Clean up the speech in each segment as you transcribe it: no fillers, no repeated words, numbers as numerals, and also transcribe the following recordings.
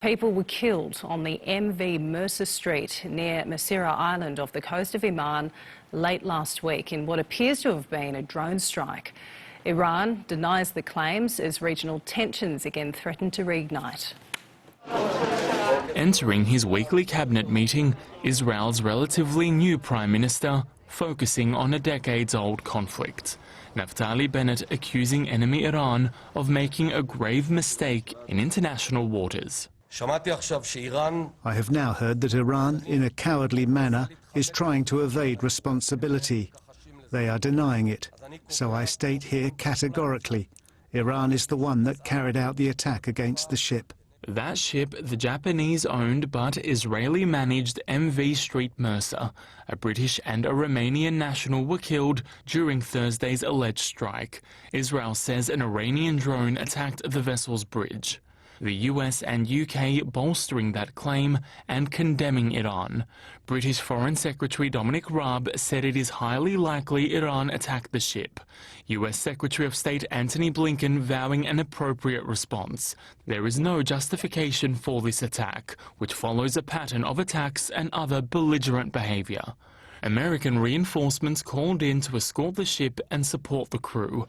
People were killed on the MV Mercer Street near Masirah Island off the coast of Oman late last week in what appears to have been a drone strike. Iran denies the claims as regional tensions again threaten to reignite. Entering his weekly cabinet meeting, Israel's relatively new Prime Minister focusing on a decades-old conflict. Naftali Bennett accusing enemy Iran of making a grave mistake in international waters. I have now heard that Iran, in a cowardly manner, is trying to evade responsibility. They are denying it. So I state here categorically, Iran is the one that carried out the attack against the ship. That ship, the Japanese-owned but Israeli-managed MV Street Mercer, a British and a Romanian national were killed during Thursday's alleged strike. Israel says an Iranian drone attacked the vessel's bridge. The US and UK bolstering that claim and condemning Iran. British Foreign Secretary Dominic Raab said it is highly likely Iran attacked the ship. US Secretary of State Antony Blinken vowing an appropriate response. There is no justification for this attack, which follows a pattern of attacks and other belligerent behavior. American reinforcements called in to escort the ship and support the crew.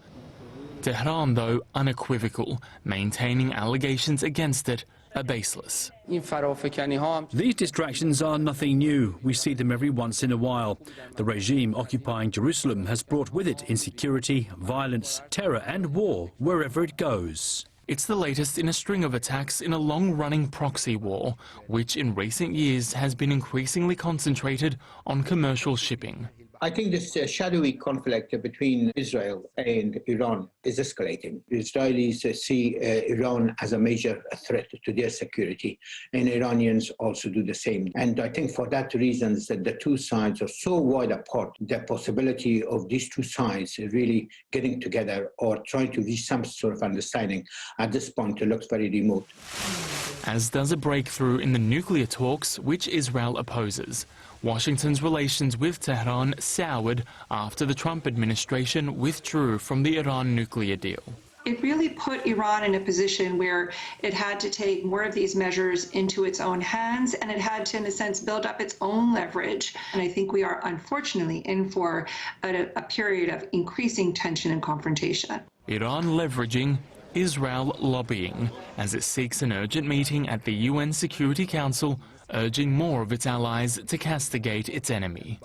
Tehran, though, unequivocal, maintaining allegations against it are baseless. These distractions are nothing new. We see them every once in a while. The regime occupying Jerusalem has brought with it insecurity, violence, terror and war wherever it goes. It's the latest in a string of attacks in a long-running proxy war, which in recent years has been increasingly concentrated on commercial shipping. I think this shadowy conflict between Israel and Iran is escalating. Israelis see Iran as a major threat to their security, and Iranians also do the same. And I think for that reason that the two sides are so wide apart, the possibility of these two sides really getting together or trying to reach some sort of understanding at this point looks very remote. As does a breakthrough in the nuclear talks, which Israel opposes. Washington's relations with Tehran soured after the Trump administration withdrew from the Iran nuclear deal. It really put Iran in a position where it had to take more of these measures into its own hands, and it had to, in a sense, build up its own leverage. And I think we are unfortunately in for a period of increasing tension and confrontation. Iran leveraging, Israel lobbying, as it seeks an urgent meeting at the UN Security Council, urging more of its allies to castigate its enemy.